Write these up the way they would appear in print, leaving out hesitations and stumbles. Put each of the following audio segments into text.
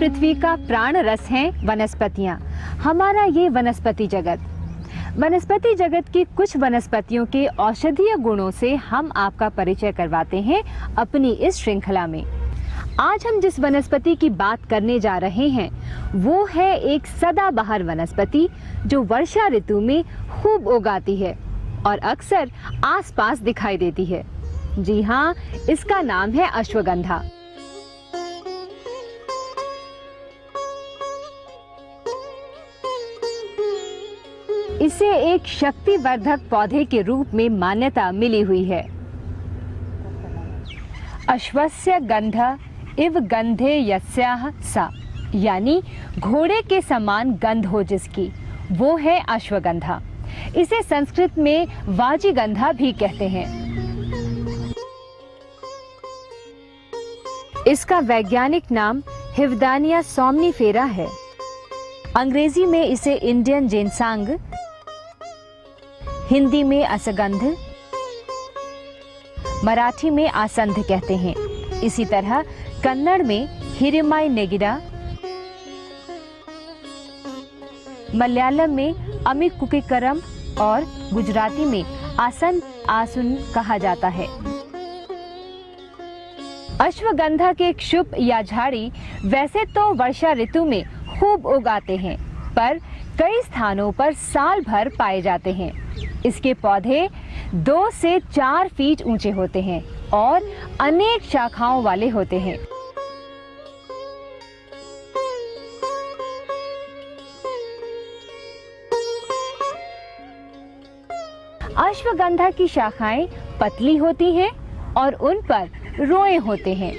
पृथ्वी का प्राण रस हैं वनस्पतियां, हमारा ये वनस्पति जगत। वनस्पति जगत की कुछ वनस्पतियों के औषधीय गुणों से हम आपका परिचय करवाते हैं अपनी इस श्रृंखला में। आज हम जिस वनस्पति की बात करने जा रहे हैं वो है एक सदाबहार वनस्पति जो वर्षा ऋतु में खूब उगाती है और अक्सर आसपास दिखाई देती है। जी हाँ, इसका नाम है अश्वगंधा। इसे एक शक्तिवर्धक पौधे के रूप में मान्यता मिली हुई है। अश्वस्य गंध इव गंधे यस्याह सा, यानी घोड़े के समान गंध हो जिसकी, वो है अश्वगंधा। इसे संस्कृत में वाजिगंधा भी कहते हैं। इसका वैज्ञानिक नाम हिवदानिया सोमनिफेरा है। अंग्रेजी में इसे इंडियन जेनसांग, हिंदी में असगंध, मराठी में आसंध कहते हैं। इसी तरह कन्नड़ में हिरिमाई नेगिडा, मलयालम में अमिकुकिकरम और गुजराती में आसन आसुन कहा जाता है। अश्वगंधा के क्षुप या झाड़ी वैसे तो वर्षा ऋतु में खूब उगाते हैं, पर कई स्थानों पर साल भर पाए जाते हैं। इसके पौधे 2 से 4 फीट ऊंचे होते हैं और अनेक शाखाओं वाले होते हैं। अश्वगंधा की शाखाएं पतली होती हैं और उन पर रोए होते हैं।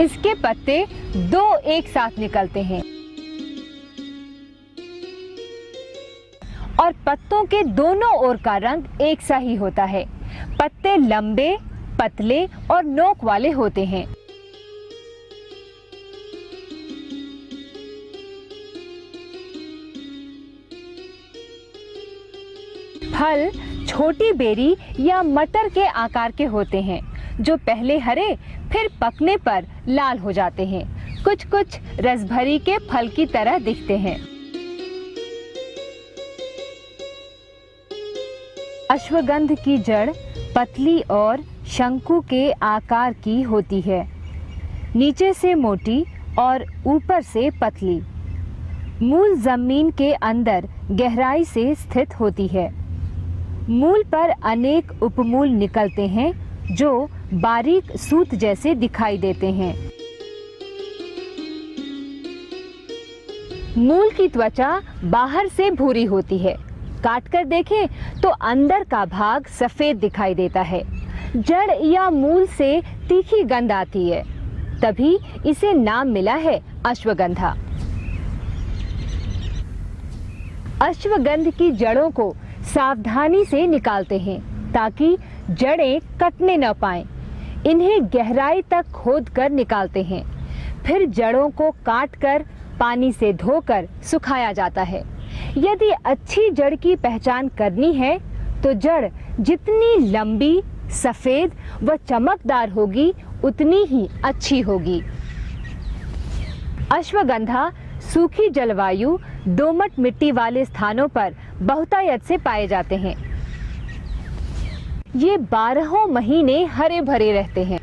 इसके पत्ते 2 एक साथ निकलते हैं और पत्तों के दोनों ओर का रंग एक सा ही होता है। पत्ते लंबे, पतले और नोक वाले होते हैं। फल छोटी बेरी या मटर के आकार के होते हैं जो पहले हरे फिर पकने पर लाल हो जाते हैं। कुछ कुछ रसभरी के फल की तरह दिखते हैं। अश्वगंध की जड़ पतली और शंकु के आकार की होती है, नीचे से मोटी और ऊपर से पतली। मूल जमीन के अंदर गहराई से स्थित होती है। मूल पर अनेक उपमूल निकलते हैं जो बारीक सूत जैसे दिखाई देते हैं। मूल की त्वचा बाहर से भूरी होती है। काटकर देखें तो अंदर का भाग सफेद दिखाई देता है। जड़ या मूल से तीखी गंध आती है, तभी इसे नाम मिला है अश्वगंधा। अश्वगंध की जड़ों को सावधानी से निकालते हैं ताकि जड़ें कटने न पाएं। इन्हें गहराई तक खोदकर निकालते हैं। फिर जड़ों को काटकर पानी से धोकर सुखाया जाता है। यदि अच्छी जड़ की पहचान करनी है तो जड़ जितनी लंबी, सफेद व चमकदार होगी उतनी ही अच्छी होगी। अश्वगंधा सूखी जलवायु, दोमट मिट्टी वाले स्थानों पर बहुतायत से पाए जाते हैं। ये 12 महीने हरे भरे रहते हैं।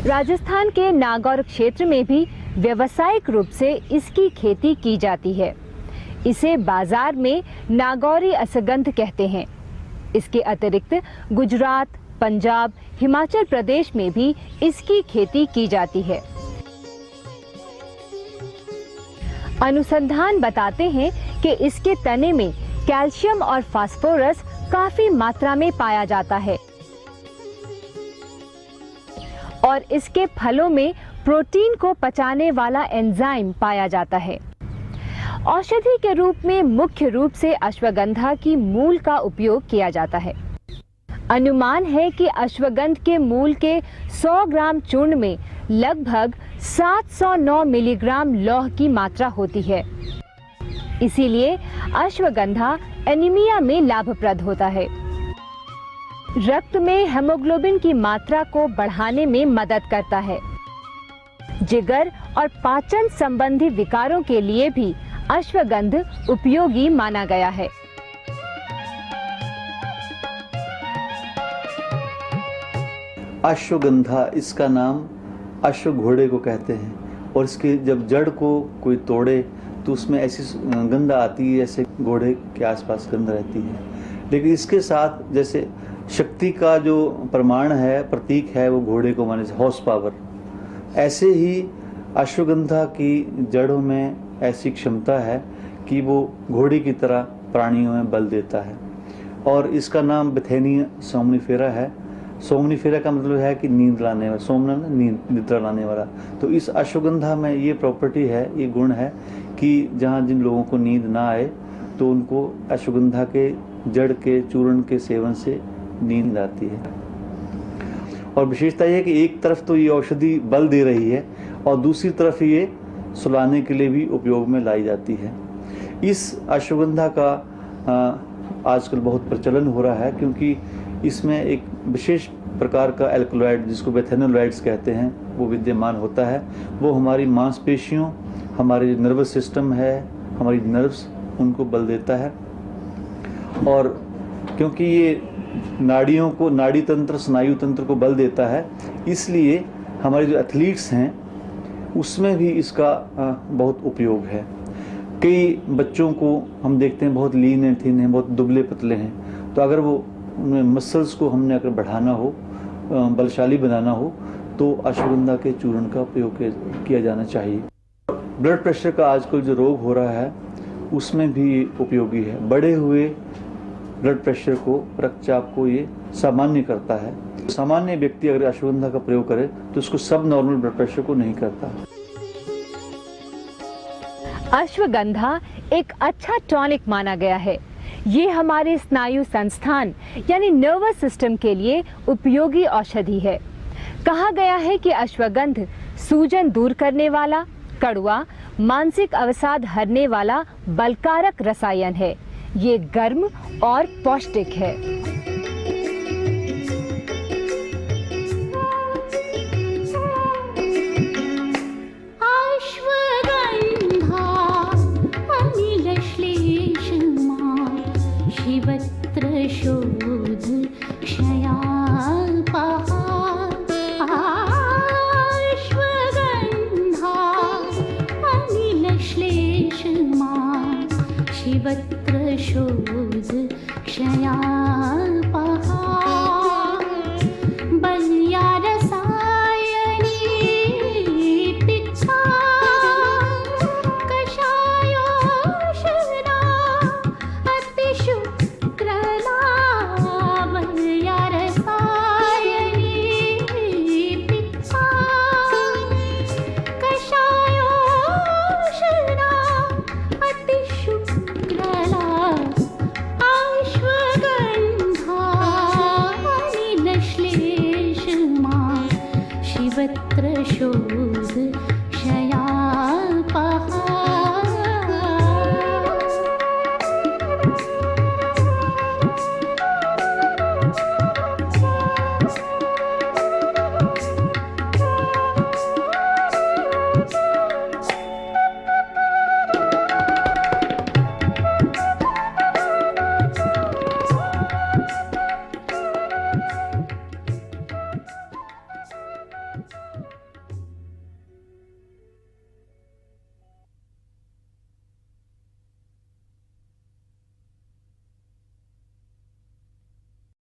राजस्थान के नागौर क्षेत्र में भी व्यावसायिक रूप से इसकी खेती की जाती है। इसे बाजार में नागौरी असगंध कहते हैं। इसके अतिरिक्त गुजरात, पंजाब, हिमाचल प्रदेश में भी इसकी खेती की जाती है। अनुसंधान बताते हैं कि इसके तने में कैल्शियम और फास्फोरस काफी मात्रा में पाया जाता है और इसके फलों में प्रोटीन को पचाने वाला एंजाइम पाया जाता है। औषधि के रूप में मुख्य रूप से अश्वगंधा की मूल का उपयोग किया जाता है। अनुमान है कि अश्वगंध के मूल के 100 ग्राम चूर्ण में लगभग 709 मिलीग्राम लौह की मात्रा होती है। इसीलिए अश्वगंधा एनीमिया में लाभप्रद होता है। रक्त में हेमोग्लोबिन की मात्रा को बढ़ाने में मदद करता है। जिगर और पाचन संबंधी विकारों के लिए भी अश्वगंध उपयोगी माना गया है। अश्वगंधा, इसका नाम अश्व घोड़े को कहते हैं, और इसके जब जड़ को कोई तोड़े तो उसमें ऐसी गंध आती है जैसे घोड़े के आसपास गंध रहती है। लेकिन इसके साथ जैसे शक्ति का जो प्रमाण है, प्रतीक है, वो घोड़े को माने हॉर्स पावर, ऐसे ही अश्वगंधा की जड़ों में ऐसी क्षमता है कि वो घोड़े की तरह प्राणियों में बल देता है। और इसका नाम बेथेनिया सोमनिफेरा है। सोमनिफेरा का मतलब है कि नींद लाने वाला, सोमना नींद, निद्रा लाने वाला। तो इस अश्वगंधा में ये प्रॉपर्टी है, ये गुण है कि जहाँ जिन लोगों को नींद ना आए तो उनको अश्वगंधा के जड़ के चूर्ण के सेवन से नींद आती है। और विशेषता यह है कि एक तरफ तो ये औषधि बल दे रही है और दूसरी तरफ ये सुलाने के लिए भी उपयोग में लाई जाती है। इस अश्वगंधा का आजकल बहुत प्रचलन हो रहा है, क्योंकि इसमें एक विशेष प्रकार का एल्कलॉइड, जिसको बेथेनोलॉइड्स कहते हैं, वो विद्यमान होता है। वो हमारी मांसपेशियों, हमारे नर्वस सिस्टम है, हमारी नर्व्स, उनको बल देता है। और क्योंकि ये नाड़ियों को, नाड़ी तंत्र, स्नायु तंत्र को बल देता है, इसलिए हमारे जो एथलीट्स हैं उसमें भी इसका बहुत उपयोग है। कई बच्चों को हम देखते हैं बहुत लीन एंड थिन हैं, बहुत दुबले पतले हैं, तो अगर वो उनमें मसल्स को हमने अगर बढ़ाना हो, बलशाली बनाना हो, तो अश्वगंधा के चूर्ण का उपयोग किया जाना चाहिए। ब्लड प्रेशर का आजकल जो रोग हो रहा है उसमें भी उपयोगी है। बढ़े हुए ब्लड प्रेशर को, रक्तचाप को ये सामान्य करता है। सामान्य व्यक्ति अगर अश्वगंधा का प्रयोग करे तो उसको सब नॉर्मल ब्लड प्रेशर को नहीं करता। अश्वगंधा एक अच्छा टॉनिक माना गया है। ये हमारे स्नायु संस्थान यानी नर्वस सिस्टम के लिए उपयोगी औषधि है। कहा गया है कि अश्वगंध सूजन दूर करने वाला, कड़वा, मानसिक अवसाद हरने वाला बलकारक रसायन है। ये गर्म और पौष्टिक है। शोध क्षयापहा बल्या रसायनी पिच्छा कषायोषधा अतिशुक्रला बल्या रसायनी पिच्छा कषायोषधा अतिशुक्रला शिवत्र शो